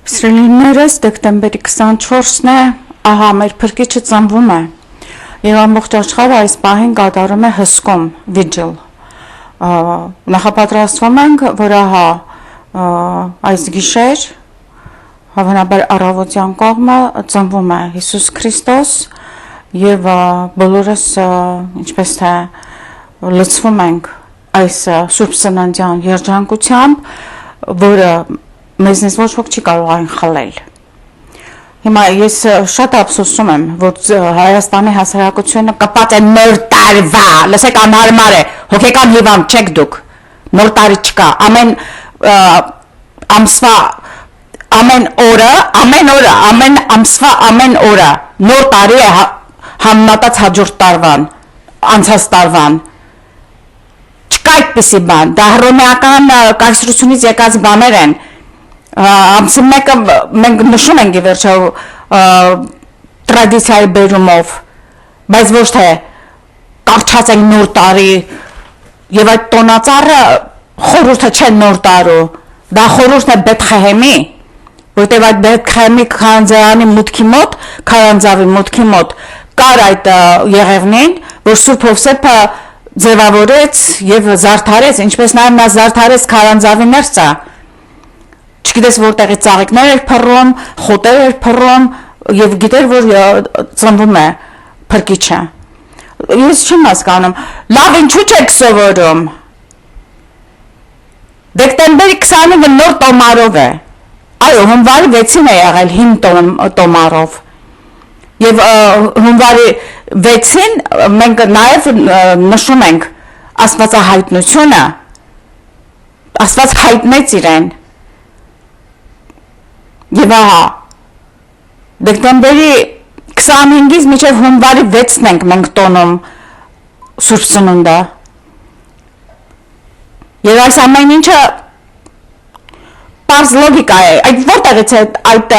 Սրելիներս դեկտեմբերի 24-ն է, ահա մեր փրկիչը ծնվում է, և ամբողջ աշխարհը այս պահին կատարում է հսկում, վիջիլ, նախապատրաստվում ենք, որ ահա այս գիշեր, հավանաբար առավոտյան կողմը ծնվում է Հիսուս Քրիստոս, և բոլորս ինչպես թե լցվում ենք այս Սուրբ Ծննդյան երջանկությամբ, որը մեզնից ոչ ոք չի կարող այն խլել։ Հիմա ես շատ ափսոսում եմ, որ Հայաստանի հասարակությունը կապած է նոր տարվա, լսեք անհարմար է, հոգեկան հիվանդ չեք դուք, նոր տարի չկա, ամեն ամսվա, ամեն օրը, ամեն ամսվա, ամեն օրը, նոր տարի է համեմատած հաջորդ տարվան, անցած տարվան, չկա այդպիսի բան, դա հռոմեական կայսրությունից եկած բաներ են, ամսի մեկը մենք նշում ենք ի վերջո տրադիցիայի բերումով, բայց ոչ թե կարճած ենք նոր տարի, և այդ տոնածառը խորհուրդը չէ նոր տարու, դա խորհուրդն է Բեթխեհեմի, որտեղ այդ Բեթխեհեմի քարանձավի մուտքի մոտ կար այդ եղևնին, որ Սուրբ Հովսեփը ձևավորեց և զարդարեց, ինչպես նաև նա զարդարեց քարանձավի ներսը, չգիտես որտեղի ծաղիկներ էր փռում, խոտեր էր փռում և գիտեր, որ ծնվում է փրկիչը։ Ես չեմ հասկանում, լավ ինչու չեք սովորում։ Դեկտեմբերի 25-ը նոր տոմարով է։ Այո, հունվարի 6-ին է եղել հին տոմարով։ Եվ հունվարի 6-ին մենք նաև նշում ենք Աստվածահայտնությունը, Աստված հայտնեց իրեն։ Եվ ահա, դեկտեմբերի 25-ից մինչև հունվարի 6-ն ենք մենք տոնում Սուրբ Ծնունդը։ Եվ այս ամեն ինչը պարզ լոգիկա է, այդ որտեղից է այդ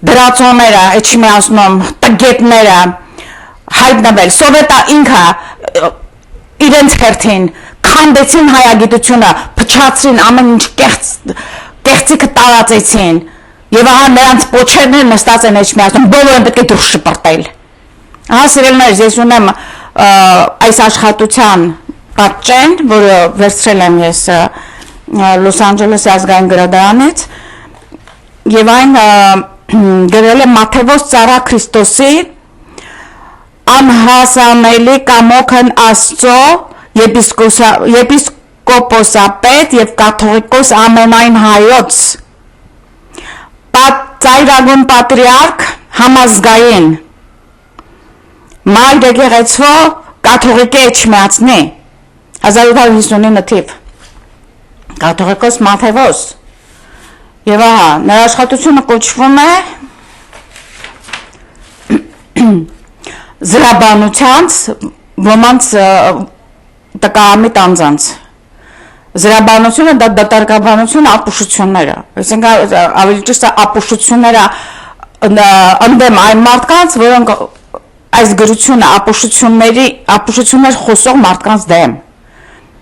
դրածոները, այդ չի միացնում, տգետները հայտնվել, Սովետը ինքը իրենց հերթին քանդեցին հայագիտությունը, փչացրին, ամեն ինչ կեղծիքը տարածեցին, և ահա նրանց պոչերները նստած են էջ միացնում, բոլոր են պետք է դուրս շպրտել։ Ահա սիրելիներս, ես ունեմ այս աշխատության պատճեն, որը վերցրել եմ ես Լոս Անջելեսի ազգային գրադարանից, և այն գրել է Մաթեոս ծառա Քրիստոսի անհասանելի կամոքն Աստծո եպիսկոպոսապետ և կաթողիկոս ամենայն հայոց, ծայրագուն պատրիարք համազգային, մայր եկեղեցու կաթողիկե Էջմիածնի, 1859 թիվ, կաթողիկոս Մաթեոս, և ահա, նրա աշխատությունը կոչվում է զրաբանությանց ոմանց տկամիտ անձանց։ Զրաբանությունը դա դատարկաբանությունը ապուշությունները, այսինքն ավելի ճիշտ ապուշությունները ընդդեմ այն մարդկանց, որոնք այս գրությունը ապուշություններ խոսող մարդկանց դեմ։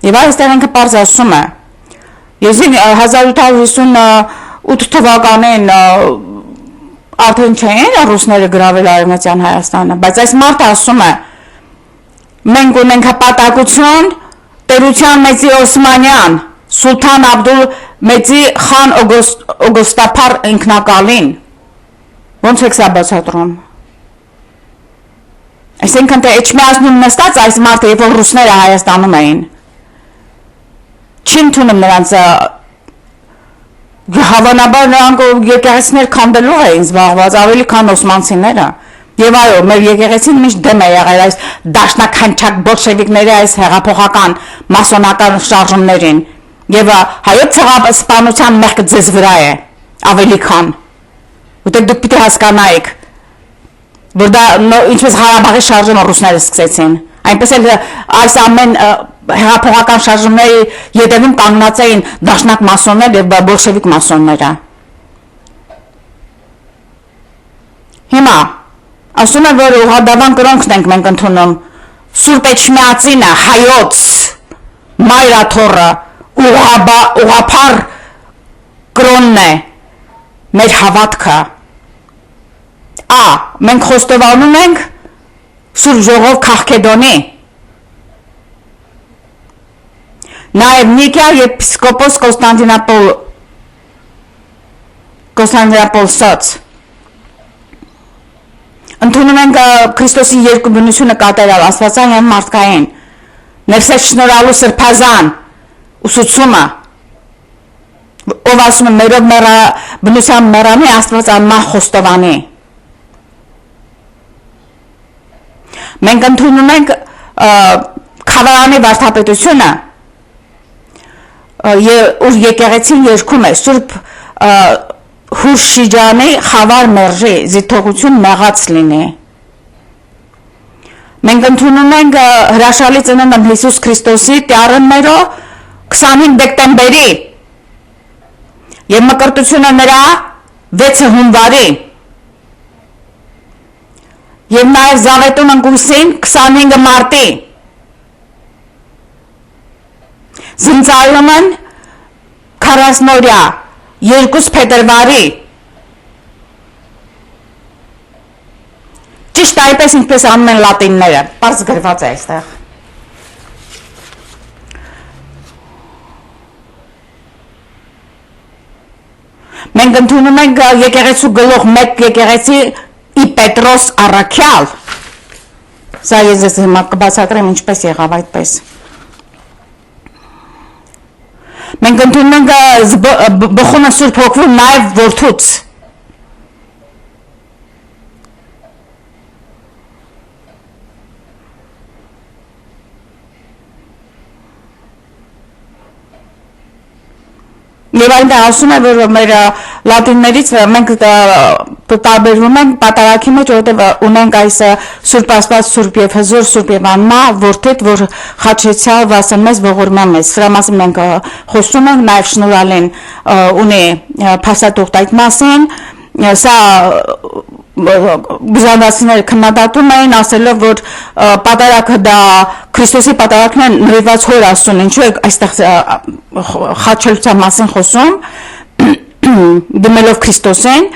Եվ այստեղ ինքը պարզ ասում է, ես 1858 թվականին արդեն չէին ռուսները գրավել Արևմտյան Հայաստանը, բայց այս մարդը ասում է, մենք ունենք հպատակություն տերության մեծի Օսմանյան, Սուլթան Աբդուլ մեծի խան Օգոստափար ինքնակալին, ոնց եք սա բացատրում։ Այսինքն թե Էջմիածնում նստած այս մարդը, երբ որ ռուսները Հայաստանում էին, չի ընդունում նրանց, հավանաբար նրանք եկեղեցիներ քանդելու էին զբաղված, ավելի քան օսմանցիները։ Եվ այո, մեր եկեղեցին միշտ դեմ է եղել այս դաշնակահանչակ բոլշևիկների այս հեղափոխական մասոնական շարժումներին, և հայոց ցեղասպանության մեղքը ձեզ վրա է, ավելի քան, որտեղ դուք պիտի հասկանայիք, որ դա ինչպես Ղարաբաղի շարժումը ռուսները սկսեցին, այնպես էլ այս ամեն հեղափոխական շարժումների ետևում կանգնած էին դաշնակ մասոններ և բոլշևիկ մասոնները։ Հիմա ասում է, որ ուղղադավան կրոնքն ենք մենք ընդունում, Սուրբ Էջմիածինը, հայոց, մայրաթոռը, ուղղափառ կրոնն է, մեր հավատքը մենք խոստովանում ենք Սուրբ Ժողով Քաղաքեդոնի նաև Նիկիա եպիսկոպոս Կոստանդինապոլսոց ընդունում ենք Քրիստոսի երկու բնությունը կատարյալ աստվածային և մարդկային ներսես շնորհալու սրբազան ուսուցումը ով ասում է մերով բնության մեռանի աստվածանմահ խոստովանի մենք ընդունում ենք Խավարանի վարդապետությունը ուր եկեղեցին երգում է Սուրբ Հուրշիջանի Խավար մերժի զիթողություն մեղած լինի մենք ընդունում ենք հրաշալի ծնունդը Հիսուս Քրիստոսի տյառըմներո 25 դեկտեմբերի և մկրտությունը նրա 6 հունվարի և նաև Զավետուն ընկույսին 25 մարտի Զինծայրումն 40-օրյա 2 փետրվարի ճիշտ այնպես ինչպես անում են լատինները պարզ գրված է այստեղ մենք ընդունում ենք եկեղեցու գլուխ մեկ եկեղեցի ի Պետրոս առաքյալ սա ես հիմա կբացատրեմ ինչպես եղավ այդպես մենք ընդունում ենք բխումը Սուրբ Հոգու նաև որդուց Եվ այնտեղ ասում է, որ մեր լատիններից մենք տարբերվում ենք պատարագի մեջ, որովհետև ունենք այս Սուրբ Աստված, Սուրբ եւ Հզոր, Սուրբ եւ Անմահ որդիդ, որ խաչեցյալ վասն մեզ ողորմյա մեզ։ Սրա մասին մենք խոսում ենք, նաև շնորհալին ունի փաստաթուղթ այդ մասին, սա բուզանդացիները քննադատում էին, ասելով, որ պատարագը դա Քրիստոսի պատարագն է նվիրված Հոր Աստծուն, ինչու է այստեղ խաչելության մասին խոսում, դիմելով Քրիստոսին,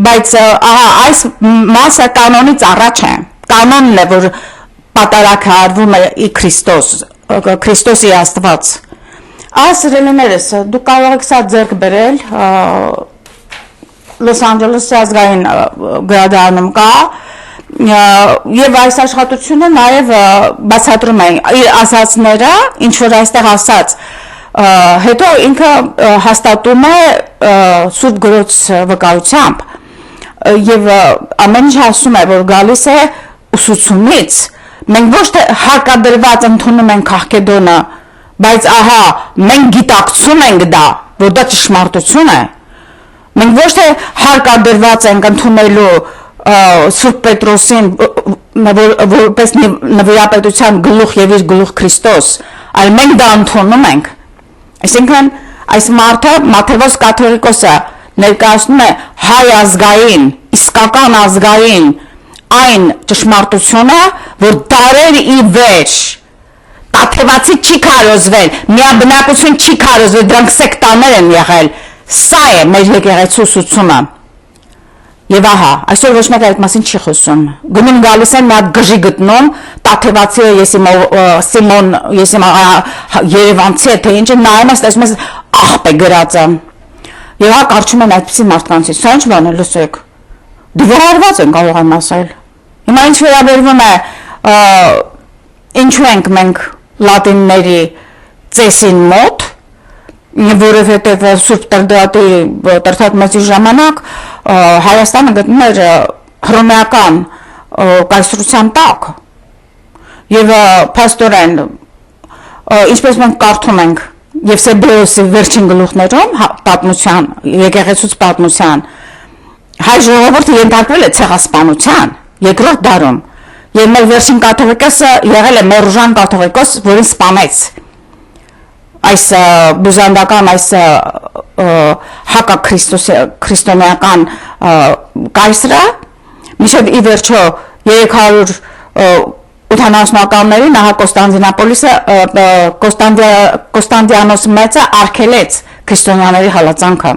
բայց այս մասը կանոնից առաջ է, կանոնն է, որ պատարագը արվում է Քրիստոսի Աստված։ Սիրելիներս, դուք կարող եք սա ձեռք բերել Լոս Անջելեսի ազգային գրադարանում կա եւ այս աշխատությունը նաեւ բացատրում է իր ասածները, ինչ որ այստեղ ասած, հետո ինքը հաստատում է Սուրբ Գրոց վկայությամբ եւ ամեն ինչ ասում է, որ գալիս է ուսուցումից, մենք ոչ թե հարկադրված ընդունում ենք Քաղաքեդոնը, բայց ահա մենք գիտակցում ենք դա, որ դա ճշմարտություն է Մենք ոչ թե հարկադրված ենք ընդունելու Սուրբ Պետրոսին որպես նվիրապետության գլուխ եւ իր գլուխ Քրիստոս, այլ մենք դա ընդունում ենք։ Այսինքն այս մարդը Մաթեոս կաթողիկոսը ներկայացնում է հայ ազգային, իսկական ազգային այն ճշմարտությունը, որ դարեր ի վեր Տաթևացի չի քարոզվել, միաբնակություն չի քարոզվել, դրանք սեկտաներ են եղել։ Սա է մեր եկեղեցու ուսուցումը։ Եվ ահա, այսօր ոչ մեկ այդ մասին չի խոսում։ Գնում գալիս են մի հատ գժի գտնում, Տաթևացի է, Սիմոն, Երևանցի է, թե ինչ է, նայում ես, տեսնում ես աղբ է գրածը։ Եվ հա կարճում են այդպիսի մարդկանցից, սա ինչ բան է, լսեք։ Դժվարված են կարող եմ ասել։ Հիմա ինչ վերաբերվում է, ինչու ենք մենք լատինների ծեսին մոտ, որովհետև Սուրբ Տրդատի ժամանակ Հայաստանը գտնում էր հռոմեական կայսրության տակ եւ փաստորեն ինչպես մենք կարդում ենք Եվսեբիոսի վերջին գլուխներում պատմության եկեղեցուց պատմության հայ ժողովուրդը ենթարկվել է ցեղասպանության երկրորդ դարում եւ մեր վերջին կաթողիկոսը եղել է Մերժան կաթողիկոս, որին սպանեց այս բուզանդական այս հակաքրիստոնեական կայսրը մինչև ի վերջո 380-ականներին նահա Կոստանդինապոլիսը Կոստանդիանոս մեծը արգելեց քրիստոնյաների հալածանքը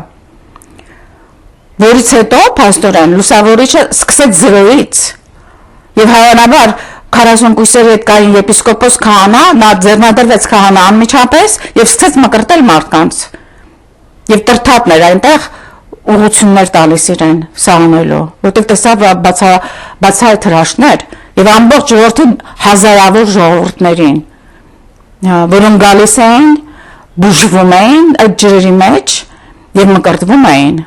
որից հետո փաստորեն լուսավորիչը սկսեց 0-ից եւ հավանաբար 40 կույսերի հետ կային եպիսկոպոս քահանա, նա ձեռնադրվեց քահանա անմիջապես եւ սկսեց մկրտել մարդկանց եւ տրթատներ այնտեղ ուղություններ տալիս իրեն սահմանելու, որտեղ տեսավ բացահայտ հրաշքներ եւ ամբողջ ժողովրդին հազարավոր ժողովուրդներին, որոնք գալիս էին, բուժվում էին այդ ջրերի մեջ եւ մկրտվում էին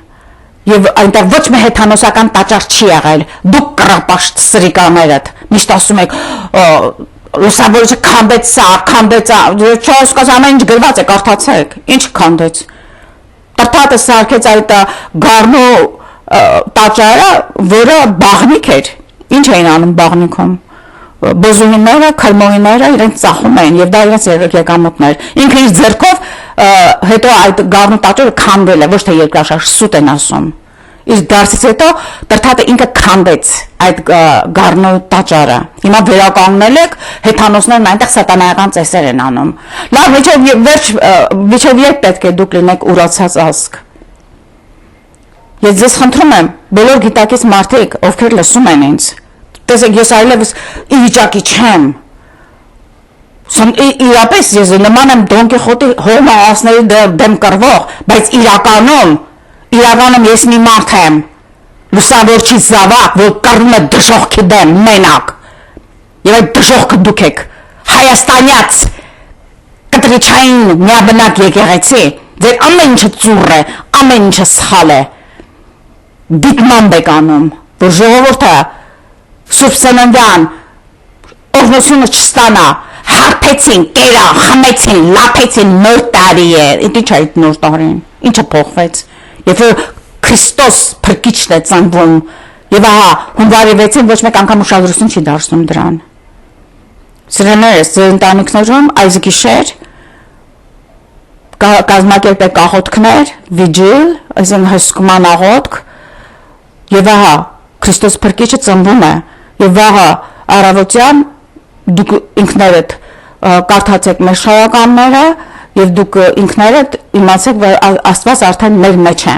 եւ այնտեղ ոչ մի հեթանոսական տաճար չի եղել, դուք կռապաշտ սրիկաներդ միշտ ասում եք լուսավորիչը քանդեց, չհասկաց ամեն ինչ գրված է, կարդացեք, ինչ քանդեց, տրթատը սարքեց այդ գառնու տաճարը, որը բաղնիք էր, ինչ էին անում բաղնիքում, բոզուհիները, քրմոհիները իրենց ծախում էին եւ դա իրենց եկամուտներ, ինքը իր ձեռքով հետո այդ գառնու տաճարը քանդել է, ոչ թե երկրաշարժ, սուտ են ասում, իսկ դարձից հետո տրթատը ինքը քանդեց այդ գառնու տաճարը, հիմա վերականգնել եք, հեթանոսներն այնտեղ սատանայական ծեսեր են անում, լավ, միջև երբ պետք է դուք լինեք ուրացած ազգ, ես ձեզ խնդրում եմ, բոլոր գիտակից մարդիկ, ովքեր լսում են ինձ, տեսեք, ես այլևս ի վիճակի չեմ, իրապես ես նման եմ Դոն Կիխոտի հողմահասների դեմ կռվող, բայց իրականում ես մի մարդ եմ, լուսավորչի զավակ, որ կռվում է դժոխքի դեմ, մենակ, եւ այդ դժոխքը դուք եք, հայաստանյաց, կտրիչային միաբնակ եկեղեցի, ձեր ամեն ինչը ծուռ է, ամեն ինչը սխալ է, դիտմամբ եք անում, որ ժողովուրդը Սուրբ Սննդյան օրհնությունը չստանա, հարբեցին, կերան, խմեցին, լափեցին, նոր տարի է, ինչ է այդ նոր տարին, ինչը փոխվեց, երբ որ Քրիստոս փրկիչն է ծնվում, եւ ահա հունվարի 6-ին ոչ մեկ անգամ ուշադրություն չի դարձնում դրան, սիրելիներս, ձեր ընտանիքներում այս գիշեր կազմակերպեք աղոթքներ, վիջիլ, այսինքն հսկման աղոթք, եւ ահա Քրիստոս փրկիչը ծնվում է, եւ ահա առավոտյան դուք ինքներդ կարդացեք մեր շարականները եւ դուք ինքներդ իմացեք, որ Աստված արդեն մեր մեջ է,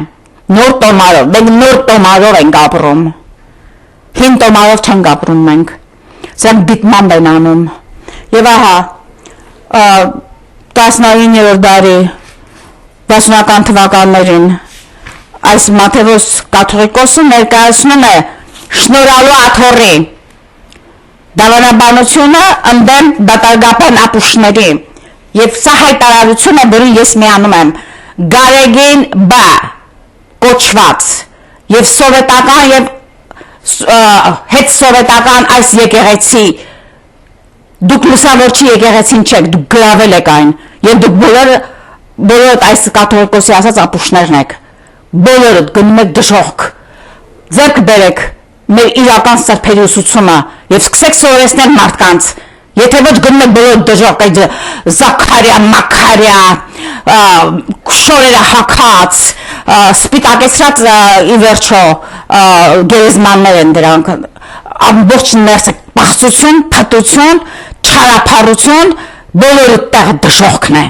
նոր տոմարով, մենք նոր տոմարով ենք ապրում, հին տոմարով չենք ապրում մենք, սրանք դիտմամբ են անում, եւ ահա 19-րդ դարի 60-ական թվականներին այս Մաթեոս կաթողիկոսը ներկայացնում է շնորհալու աթոռի դավանաբանությունը ընդդեմ դատարգապան ապուշների եւ սա հայտարարություն է, որին ես միանում եմ Գարեգին Բ կոչված եւ սովետական եւ հետ սովետական այս եկեղեցի դուք լուսավորչի եկեղեցին չեք, դուք գրավել եք այն եւ դուք բոլորդ այս կաթողիկոսի ասած ապուշներն եք, բոլորդ գնում եք դժոխք, ձեռք բերեք մեր իրական սրբերի ուսուցումը եւ սկսեք սովորեցնել մարդկանց, եթե ոչ գնում եք բոլոր դժոխք, այդ Զաքարիա, Մաքարիա, շորերը հագած, սպիտակեցրած ի վերջո գերեզմաններ են դրանք, ամբողջ ներսը պաղծություն, փտություն, չարափառություն, բոլորը տեղ դժոխքն է։